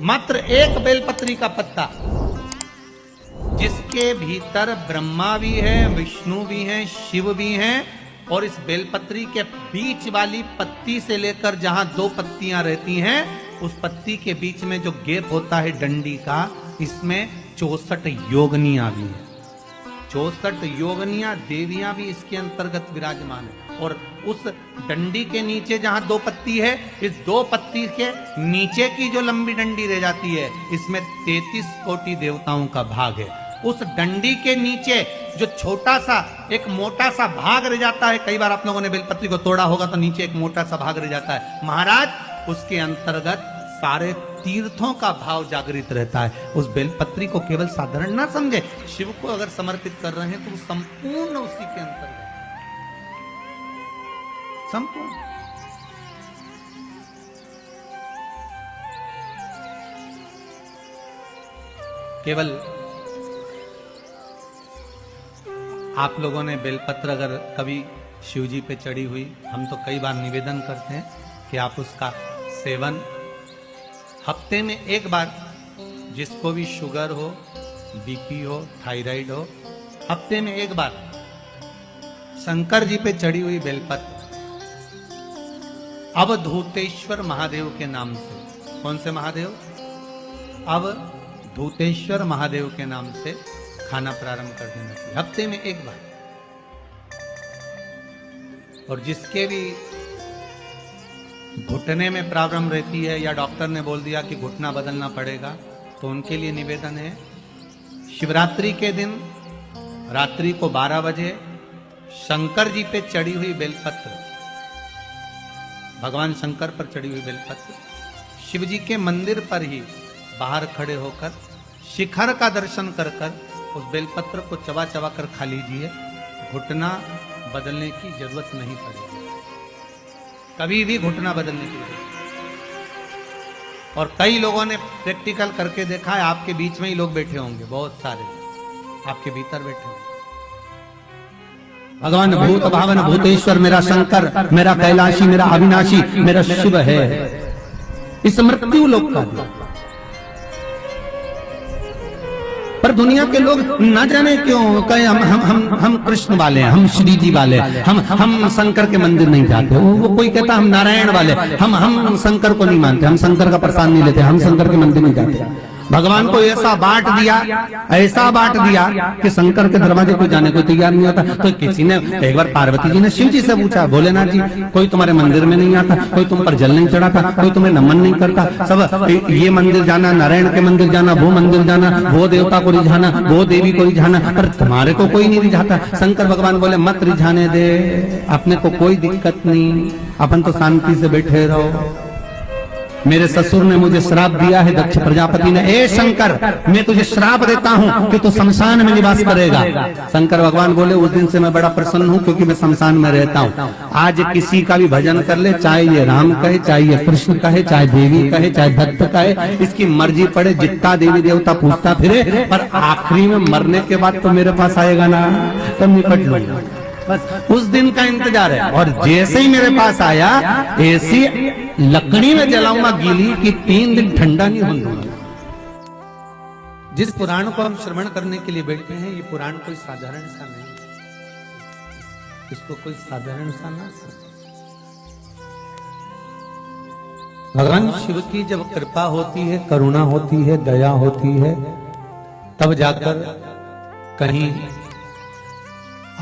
मात्र एक बेलपत्री का पत्ता, जिसके भीतर ब्रह्मा भी है, विष्णु भी हैं, शिव भी हैं, और इस बेलपत्री के बीच वाली पत्ती से लेकर जहां दो पत्तियां रहती हैं, उस पत्ती के बीच में जो गैप होता है डंडी का, इसमें 64 योगनियां भी हैं। 64 योगनियां देवियां भी इसके अंतर्गत विराजमान है। और उस डंडी के नीचे जहां दो पत्ती है, इस दो पत्ती के नीचे की जो लंबी डंडी रह जाती है, इसमें 33 कोटि देवताओं का भाग है। उस डंडी के नीचे जो छोटा सा एक मोटा सा भाग रह जाता है, कई बार आप लोगों ने बेलपत्री को तोड़ा होगा तो नीचे एक मोटा सा भाग रह जाता है, महाराज उसके अंतर्गत सारे तीर्थों का भाव जागृत रहता है। उस बेलपत्री को केवल साधारण ना समझे, शिव को अगर समर्पित कर रहे हैं तो वो संपूर्ण उसी के अंतर्गत, संपूर्ण। केवल आप लोगों ने बेलपत्र अगर कभी शिव जी पे चढ़ी हुई, हम तो कई बार निवेदन करते हैं कि आप उसका सेवन हफ्ते में एक बार, जिसको भी शुगर हो, बीपी हो, थायराइड हो, हफ्ते में एक बार शंकर जी पे चढ़ी हुई बेलपत्र अवधूतेश्वर महादेव के नाम से, कौन से महादेव? अवधूतेश्वर महादेव के नाम से खाना प्रारंभ कर देना चाहिए, हफ्ते में एक बार। और जिसके भी घुटने में प्रॉब्लम रहती है या डॉक्टर ने बोल दिया कि घुटना बदलना पड़ेगा, तो उनके लिए निवेदन है, शिवरात्रि के दिन रात्रि को 12 बजे शंकर जी पे चढ़ी हुई बेलपत्र, भगवान शंकर पर चढ़ी हुई बेलपत्र, शिव जी के मंदिर पर ही बाहर खड़े होकर शिखर का दर्शन कर कर उस बेलपत्र को चबा चबा कर खा लीजिए। घुटना बदलने की जरूरत नहीं पड़ेगी, कभी भी घुटना बदलने की जरूरत। और कई लोगों ने प्रैक्टिकल करके देखा है, आपके बीच में ही लोग बैठे होंगे, बहुत सारे आपके भीतर बैठे होंगे। भगवान भूत भावन भूतेश्वर मेरा शंकर, मेरा कैलाशी, मेरा अविनाशी, मेरा शिव है, इस मृत्यु लोक का। पर दुनिया के लोग ना जाने क्यों कहे हम कृष्ण वाले हैं, हम श्री जी वाले, हम शंकर के मंदिर नहीं जाते। वो कोई कहता हम नारायण वाले, हम शंकर को नहीं मानते, हम शंकर का प्रसाद नहीं लेते, हम शंकर के मंदिर नहीं जाते। भगवान को ऐसा बांट दिया, ऐसा बांट दिया कि शंकर के दरवाजे को जाने को तैयार नहीं होता। तो किसी ने एक बार पार्वती जी ने शिव जी से पूछा, भोलेनाथ जी कोई तुम्हारे मंदिर में नहीं आता, कोई तुम पर जल नहीं चढ़ाता, कोई तुम्हें नमन नहीं करता, सब ये मंदिर जाना, नारायण के मंदिर जाना, वो मंदिर जाना, वो देवता को रिझाना, वो देवी को रिझाना, पर तुम्हारे को कोई नहीं रिझाता। शंकर भगवान बोले मत रिझाने दे, अपने को कोई दिक्कत नहीं, अपन तो शांति से बैठे रहो। मेरे ससुर ने मुझे श्राप दिया है, दक्ष प्रजापति ने, ए शंकर मैं तुझे श्राप देता हूँ कि तू शमशान में निवास करेगा। शंकर भगवान बोले उस दिन से मैं बड़ा प्रसन्न हूँ, क्योंकि मैं शमशान में रहता हूँ। आज किसी का भी भजन कर ले, चाहे ये राम कहे, चाहे ये कृष्ण कहे, चाहे देवी कहे, चाहे भक्त कहे, इसकी मर्जी पड़े, जितना देवी देवता पूछता फिरे, पर आखिरी में मरने के बाद तो मेरे पास आएगा ना, तब निपट लूंगा। बस उस दिन का इंतजार है। और जैसे ही मेरे पास आया, ऐसी लकड़ी में जलाऊंगा गीली कि 3 दिन ठंडा नहीं होने दूंगा। जिस पुराण को हम श्रवण करने के लिए बैठे हैं, ये पुराण कोई साधारण सा नहीं, इसको कोई साधारण सा ना समझे। भगवान शिव की जब कृपा होती है, करुणा होती है, दया होती है, तब जाकर कहीं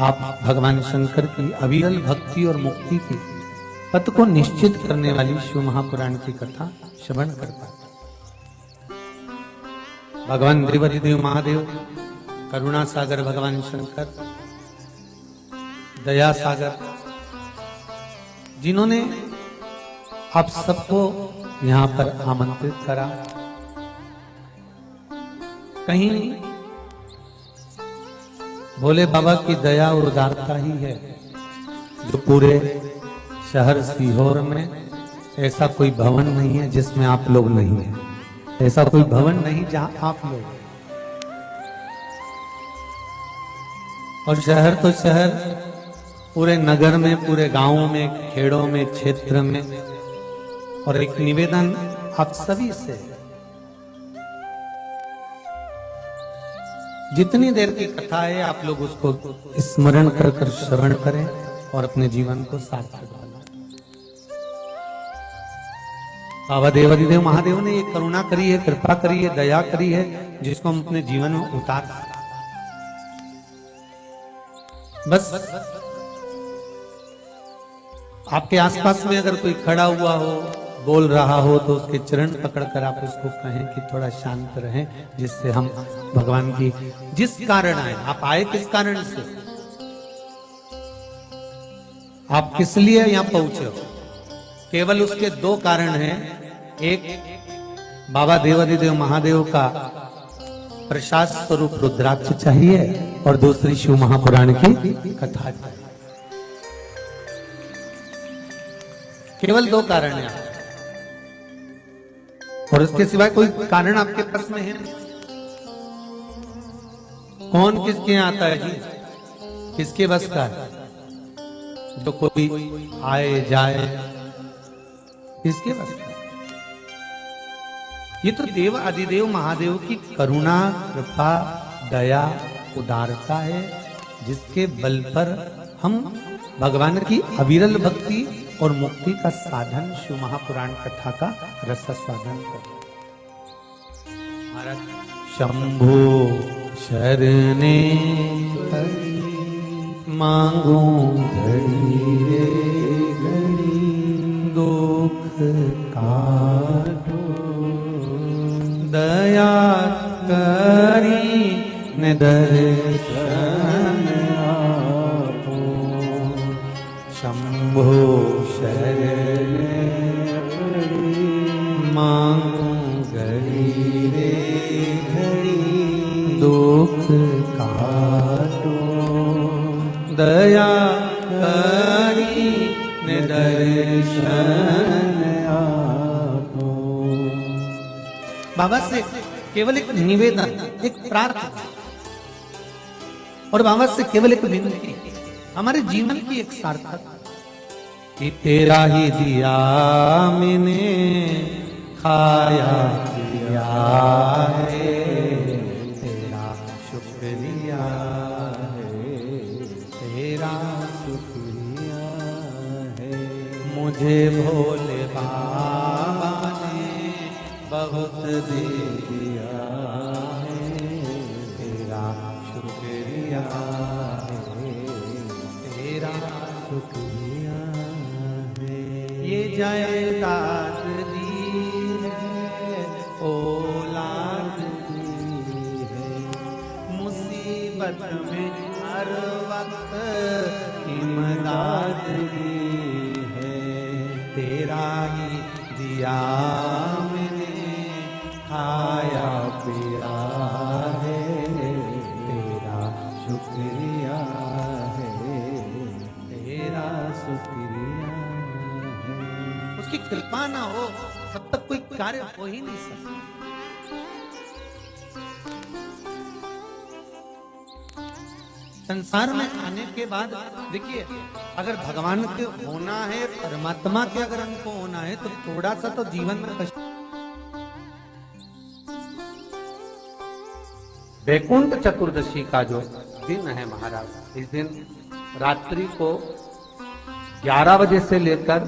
आप भगवान शंकर की अविरल भक्ति और मुक्ति की पथ को निश्चित करने वाली शिव महापुराण की कथा श्रवण कर पाते। भगवान त्रिवरी महादेव, करुणा सागर भगवान शंकर, दया सागर, जिन्होंने आप सबको यहां पर आमंत्रित करा, कहीं भोले बाबा की दया और उदारता ही है जो पूरे शहर सीहोर में ऐसा कोई भवन नहीं है जिसमें आप लोग नहीं है, ऐसा कोई भवन नहीं जहां आप लोग। और शहर तो शहर, पूरे नगर में, पूरे गांवों में, खेड़ों में, क्षेत्र में। और एक निवेदन आप सभी से, जितनी देर की कथा है आप लोग उसको स्मरण कर कर श्रवण करें और अपने जीवन को सार्थक बनाएं। बाबा देवादिदेव महादेव ने ये करुणा करी है, कृपा करी है, दया करी है, जिसको हम अपने जीवन में उतार बस आपके आसपास में अगर कोई खड़ा हुआ हो, बोल रहा हो, तो उसके चरण पकड़कर आप उसको कहें कि थोड़ा शांत रहें, जिससे हम भगवान की जिस कारण आए, आप आए किस कारण से, आप किस लिए यहां पहुंचे हो, केवल उसके दो कारण हैं। एक बाबा देवादिदेव महादेव का प्रसाद स्वरूप रुद्राक्ष चाहिए और दूसरी शिव महापुराण की कथा चाहिए। केवल दो कारण हैं और उसके सिवाय कोई कारण आपके पास में है नहीं। कौन किसके यहाँ आता है जी, किसके बस का है? जो कोई आए जाए, किसके बस का? ये तो देव आदिदेव महादेव की करुणा, कृपा, दया, उदारता है, जिसके बल पर हम भगवान की अविरल भक्ति और मुक्ति का साधन शिव महापुराण कथा का रस स्वादन करते। महाराज शंभो शरणे मांगू घड़ी रे घड़ी, दुख काटो दया करी ने दर्शन आपो। शंभो शरणे मांगू घड़ी रे घड़ी, दुख काटो दया करी ने दर्शन आपो। बाबा से केवल एक निवेदन, एक प्रार्थना और बाबा से केवल एक विनती, हमारे जीवन की एक सार्थक कि तेरा ही दिया मैंने खाया पिया है, तेरा शुक्रिया है, तेरा शुक्रिया है। मुझे भोले बाबा ने बहुत दे दिया है, तेरा शुक्रिया है, तेरा शुक्रिया है। ये जायदाद दी है, औलाद दी है, मुसीबत में हर वक्त इमदाद दी है, तेरा ही दिया मैंने खाया पिया है, तेरा शुक्रिया है, तेरा शुक्रिया है। उसकी कृपा ना हो तब तक कोई कार्य हो ही नहीं सकता। संसार में आने के बाद देखिए, अगर भगवान के होना है, परमात्मा के अगर हमको होना है, तो थोड़ा सा तो जीवन में कष्ट। वैकुंठ चतुर्दशी का जो दिन है महाराज, इस दिन रात्रि को 11 बजे से लेकर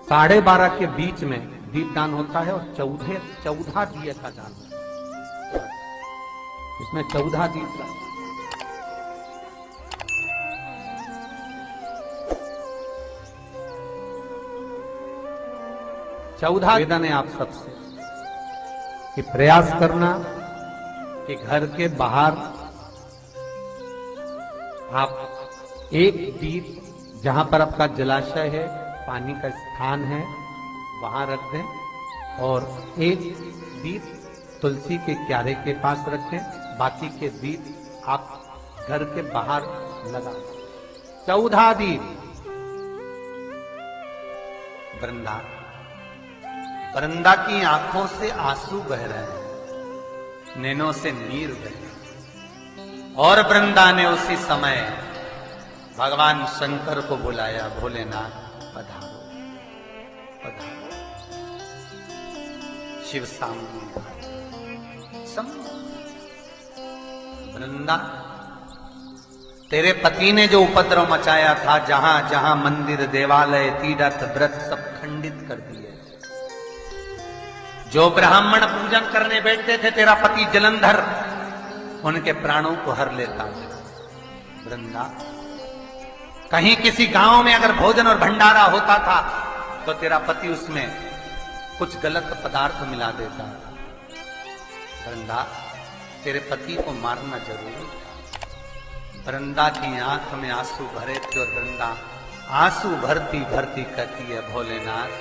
12:30 के बीच में दीपदान होता है और 14 दिए का दान होता है। इसमें 14 दीप का 14 निवेदन है आप सबसे कि प्रयास करना कि घर के बाहर आप एक दीप, जहां पर आपका जलाशय है, पानी का स्थान है, वहां रख दें और एक दीप तुलसी के क्यारे के पास रखें, बाकी के दीप आप घर के बाहर लगा। 14 दीप। वृंदा की आंखों से आंसू बह रहे हैं, नैनों से नीर बह, और वृंदा ने उसी समय भगवान शंकर को बुलाया, भोलेनाथ पधारो पधारो। शिव सामने वृंदा, तेरे पति ने जो उपद्रव मचाया था, जहां जहां मंदिर, देवालय, तीर्थ, व्रत सब खंडित कर दिए। जो ब्राह्मण पूजन करने बैठते थे तेरा पति जलंधर, उनके प्राणों को हर लेता था। वृंदा, कहीं किसी गांव में अगर भोजन और भंडारा होता था तो तेरा पति उसमें कुछ गलत पदार्थ मिला देता था। वृंदा, तेरे पति को मारना जरूरी था। वृंदा की आंख में आंसू भरे थे और वृंदा आंसू भरती भरती कहती है, भोलेनाथ,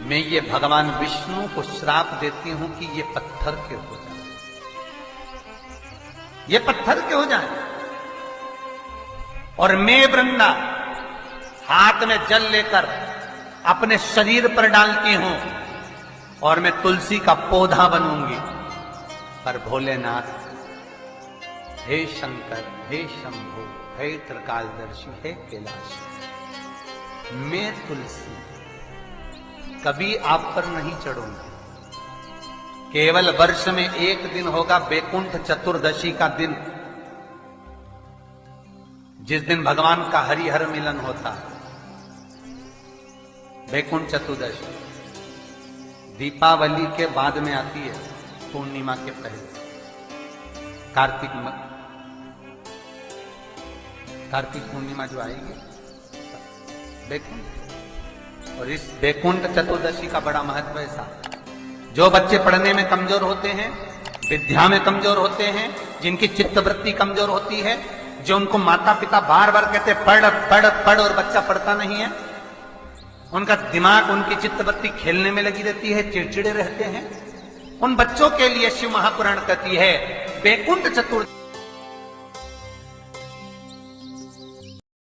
मैं ये भगवान विष्णु को श्राप देती हूं कि ये पत्थर के हो जाए, ये पत्थर के हो जाए। और मैं वृंदा हाथ में जल लेकर अपने शरीर पर डालती हूं और मैं तुलसी का पौधा बनूंगी। पर भोलेनाथ, हे शंकर, हे शंभु, हे त्रिकालदर्शी, हे कैलाशी, मैं तुलसी कभी आप पर नहीं चढ़ूंगा। केवल वर्ष में एक दिन होगा बैकुंठ चतुर्दशी का दिन, जिस दिन भगवान का हरिहर मिलन होता है। बैकुंठ चतुर्दशी दीपावली के बाद में आती है, पूर्णिमा के पहले, कार्तिक पूर्णिमा जो आएगी बैकुंठ। और इस बैकुंठ चतुर्दशी का बड़ा महत्व है साहब। जो बच्चे पढ़ने में कमजोर होते हैं, विद्या में कमजोर होते हैं, जिनकी चित्तवृत्ति कमजोर होती है, जो उनको माता पिता बार बार कहते पढ़ पढ़ पढ़ और बच्चा पढ़ता नहीं है, उनका दिमाग, उनकी चित्तवृत्ति खेलने में लगी रहती है, चिड़चिड़े रहते हैं, उन बच्चों के लिए शिव महापुराण कहती है बैकुंठ चतुर्दशी